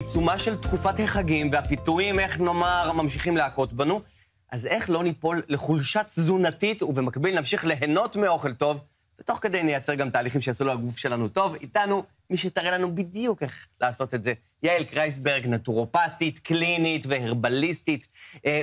בעיצומה של תקופת החגים והפיתויים, איך נאמר, ממשיכים להכות בנו, אז איך לא ניפול לחולשה תזונתית ובמקביל נמשיך ליהנות מאוכל טוב, ותוך כדי נייצר גם תהליכים שיעשו לו הגוף שלנו טוב. איתנו מי שתראה לנו בדיוק איך לעשות את זה, יעל קרייסברג, נטורופטית, קלינית והרבליסטית,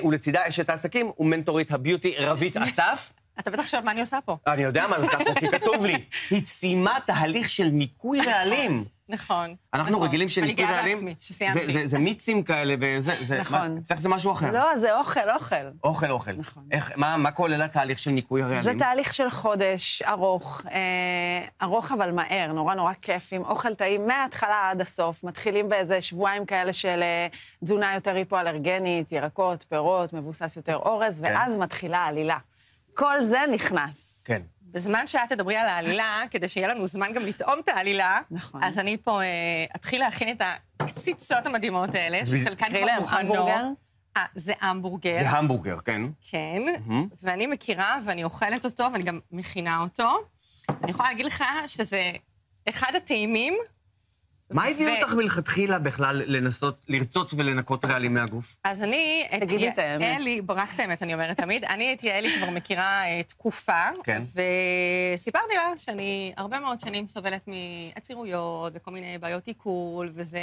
ולצידה אשת העסקים ומנטורית הביוטי רבית אסף. אתה בטח שואל מה אני עושה פה. אני יודע מה אני עושה פה, כי כתוב לי, היא סיימה תהליך של ניקוי רעלים. נכון. אנחנו רגילים שניקוי רעלים... אני גאה בעצמי, שסיימתי. זה מיצים כאלה וזה... נכון. אצלך זה משהו אחר. לא, זה אוכל. אוכל. נכון. מה כולל התהליך של ניקוי הרעלים? זה תהליך של חודש, ארוך אבל מהר, נורא כיף, עם אוכל טעים מההתחלה עד הסוף. מתחילים באיזה שבועיים כאלה של תזונה יותר היפואלרגנית, ירקות, פירות, מבוסס יותר אורז, ואז מתחילה העלילה. כל זה נכנס. כן. בזמן שאת תדברי על העלילה, כדי שיהיה לנו זמן גם לטעום את העלילה, נכון. אז אני פה אתחיל להכין את הקציצות המדהימות האלה, שחלקן כבר מוכנות. המבורגר? זה המבורגר. זה המבורגר, כן. כן, ואני מכירה ואני אוכלת אותו, ואני גם מכינה אותו. אני יכולה להגיד לך שזה אחד הטעימים. מה הביא אותך מלכתחילה בכלל לרצות ולנקות רעלים מהגוף? אז אני, את יעלי, ברח את האמת, אני אומרת תמיד, אני את יעלי כבר מכירה תקופה, וסיפרתי לה שאני הרבה מאוד שנים סובלת מעצירויות וכל מיני בעיות עיכול, וזה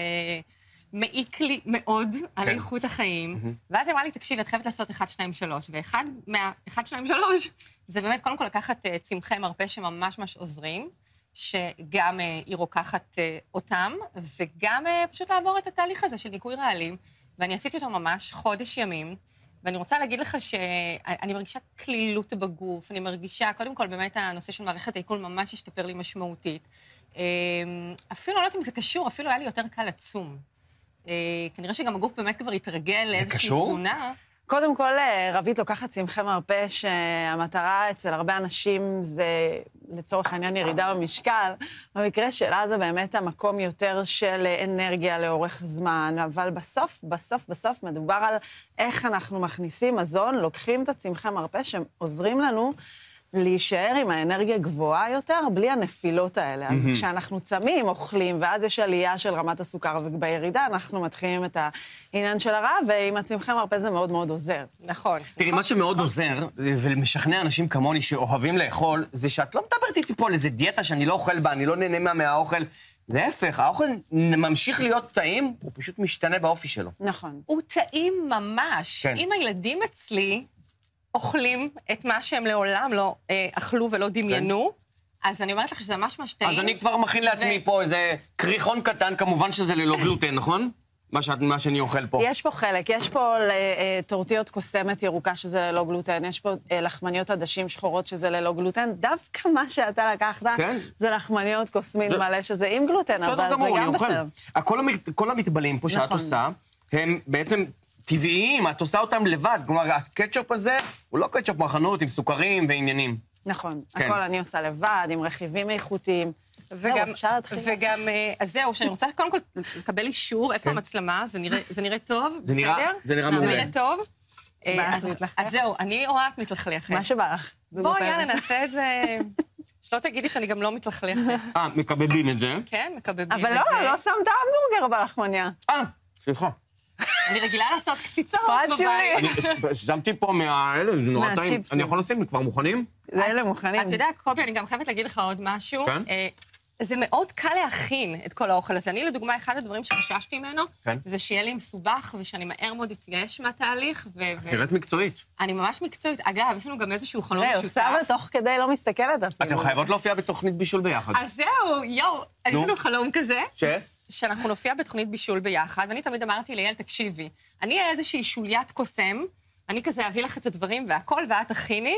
מעיק לי מאוד על איכות החיים. ואז היא אמרה לי, תקשיב, את חייבת לעשות 1, 2, 3, ואחד מה-1, 2, 3, זה באמת קודם כל לקחת צמחי מרפא שממש עוזרים, שגם היא רוקחת אותם, וגם פשוט לעבור את התהליך הזה של ניקוי רעלים, ואני עשיתי אותו ממש חודש ימים, ואני רוצה להגיד לך שאני מרגישה כלילות בגוף, אני מרגישה, קודם כל, באמת הנושא של מערכת העיכול ממש השתפר לי משמעותית. אפילו, לא יודעת אם זה קשור, אפילו היה לי יותר קל לצום. כנראה שגם הגוף באמת כבר התרגל לאיזושהי תזונה. קודם כל, רבית לוקחת צמחי מרפא שהמטרה אצל הרבה אנשים זה לצורך העניין ירידה במשקל. במקרה שלה זה באמת המקום יותר של אנרגיה לאורך זמן, אבל בסוף מדובר על איך אנחנו מכניסים מזון, לוקחים את הצמחי מרפא שעוזרים לנו להישאר עם האנרגיה גבוהה יותר, בלי הנפילות האלה. אז כשאנחנו צמים, אוכלים, ואז יש עלייה של רמת הסוכר, ובירידה אנחנו מתחילים את העניין של הרעב, ועם הצמחי מרפא זה מאוד עוזר. נכון. תראי, מה שמאוד עוזר, ומשכנע אנשים כמוני שאוהבים לאכול, זה שאת לא מדברת איתי פה על איזה דיאטה שאני לא אוכל בה, אני לא נהנה מהאוכל. להפך, האוכל ממשיך להיות טעים, הוא פשוט משתנה באופי שלו. נכון. הוא טעים ממש. אם הילדים אצלי אוכלים את מה שהם לעולם לא אכלו ולא דמיינו, אז אני אומרת לך שזה ממש טעים. אז אני כבר מכין לעצמי פה איזה קריחון קטן, כמובן שזה ללא גלוטן, נכון? מה שאני אוכל פה. יש פה חלק, יש פה טורטיות קוסמת ירוקה שזה ללא גלוטן, יש פה לחמניות עדשים שחורות שזה ללא גלוטן, דווקא מה שאתה לקחת זה לחמניות קוסמין מלא שזה עם גלוטן, אבל זה גם בסדר. כל המטבלים פה שאת עושה, הם בעצם טבעיים, את עושה אותם לבד, כלומר, הקטשופ הזה הוא לא קטשופ מחנות עם סוכרים ועניינים. נכון, הכל אני עושה לבד, עם רכיבים איכותיים. וגם, אז זהו, שאני רוצה קודם כל לקבל אישור, איפה המצלמה, זה נראה טוב, בסדר? זה נראה מעולה. זה נראה טוב. אז זהו, אני רואה את מתלכלכת. מה שבא לך. בוא, יאללה, נעשה את זה... שלא תגידי שאני גם לא מתלכלכת. מקבבים את זה. כן, מקבבים את זה. אבל לא שמת המבורגר בלחמניה. סליחה. אני רגילה לעשות קציצות בבית. שמתי פה מהאלה, זה נורא טעים. אני יכול לשים, כבר מוכנים? זה אלה מוכנים. אתה יודע, קובי, אני גם חייבת להגיד לך עוד משהו. זה מאוד קל להכין את כל האוכל הזה. אני, לדוגמה, אחד הדברים שחששתי ממנו, זה שיהיה לי מסובך, ושאני מהר מאוד אתייאש מהתהליך. נראית מקצועית. אני ממש מקצועית. אגב, יש לנו גם איזשהו חלום משותף. עושה בתוך כדי לא מסתכלת אפילו. אתם חייבות להופיע בתוכנית בישול ביחד. אז זהו, יש לנו חלום כזה. שאנחנו נופיע בתוכנית בישול ביחד, ואני תמיד אמרתי ליעל, תקשיבי, אני אהיה איזושהי שוליית קוסם, אני כזה אביא לך את הדברים והכל, ואת תכיני,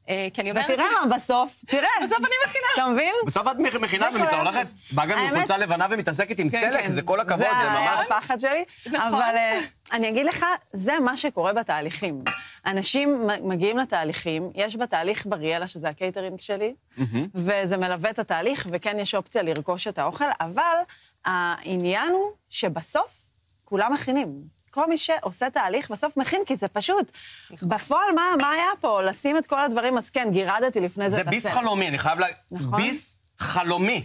כי אני אומרת... ותראה מה, בסוף, בסוף אני מכינה. אתה מבין? בסוף את מכינה ומתהולכת, בא גם עם חולצה לבנה ומתעסקת עם סלק, זה כל הכבוד, זה ממש... זה הפחד שלי, אבל אני אגיד לך, זה מה שקורה בתהליכים. אנשים מגיעים לתהליכים, יש בתהליך בריאלה, שזה הקייטרינג שלי, וזה מלווה את התהליך, וכן יש אופציה לרכוש את האוכל, אבל העניין הוא שבסוף כולם מכינים. כל מי שעושה תהליך בסוף מכין, כי זה פשוט. בפועל, מה היה פה? לשים את כל הדברים, אז כן, גירדתי לפני זה. זה ביס חלומי, אני חייב ביס חלומי.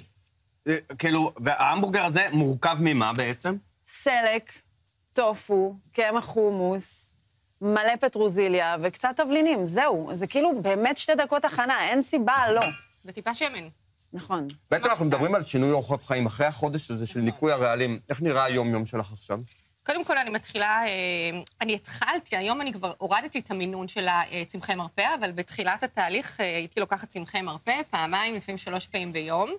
כאילו, וההמבורגר הזה מורכב ממה בעצם? סלק, טופו, קמח חומוס, מלא פטרוזיליה וקצת תבלינים, זהו. זה כאילו באמת 2 דקות הכנה, אין סיבה, לא. וטיפה שמן. נכון. בעצם אנחנו מדברים על שינוי אורחות חיים אחרי החודש הזה של ניקוי הרעלים. איך נראה היום-יום שלך עכשיו? קודם כל, אני התחלתי, היום אני כבר הורדתי את המינון של הצמחי מרפא, אבל בתחילת התהליך הייתי לוקחת צמחי מרפא, פעמיים, לפעמים 3 פעמים ביום.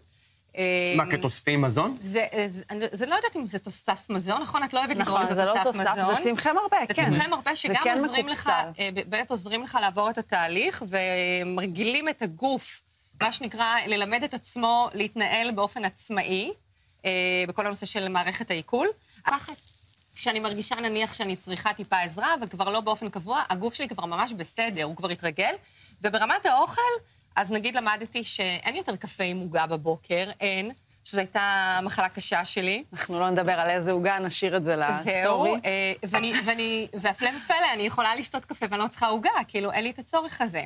מה, כתוספי מזון? זה לא יודעת אם זה תוסף מזון, נכון? את לא אוהבת לקרוא לזה נכון, תוסף מזון. זה צמחי מרפא, כן. זה צמחי מרפא שגם עוזרים לך, באמת עוזרים לך לעבור את התהליך, ומרגילים את הגוף, מה שנקרא, ללמד את עצמו להתנהל באופן עצמאי, בכל הנושא של מערכת העיכול. כשאני מרגישה נניח שאני צריכה טיפה עזרה, אבל כבר לא באופן קבוע, הגוף שלי כבר ממש בסדר, הוא כבר התרגל, וברמת האוכל, אז נגיד למדתי שאין יותר קפה עם עוגה בבוקר, אין, שזו הייתה מחלה קשה שלי. אנחנו לא נדבר על איזה עוגה, נשאיר את זה לסטורי. זהו, והפלא ופלא, אני יכולה לשתות קפה ואני לא צריכה עוגה, כאילו אין לי את הצורך הזה.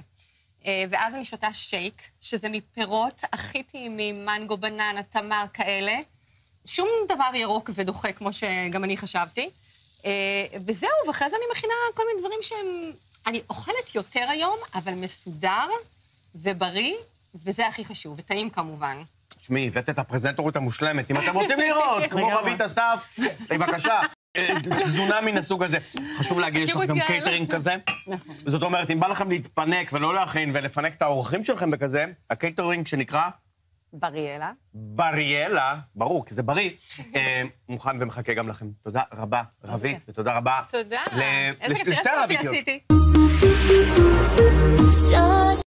ואז אני שותה שייק, שזה מפירות הכי טעימים, מנגו, בננה, תמר, כאלה. שום דבר ירוק ודוחה, כמו שגם אני חשבתי. וזהו, ואחרי זה אני מכינה כל מיני דברים שהם... אני אוכלת יותר היום, אבל מסודר ובריא, וזה הכי חשוב, וטעים כמובן. שמי, הבאת את הפרזנטורית המושלמת. אם אתם רוצים לראות, כמו רבית אסף, בבקשה, תזונה מן הסוג הזה. חשוב להגיד, יש לך גם קייטרינג כזה. זאת אומרת, אם בא לכם להתפנק ולא להכין ולפנק את האורחים שלכם בכזה, הקייטרינג שנקרא... בריאלה. בריאלה, ברור, כי זה בריא, מוכן ומחכה גם לכם. תודה רבה, רבית, ותודה רבה. תודה. לשתי הרביתיות. איזה כיף עשיתי.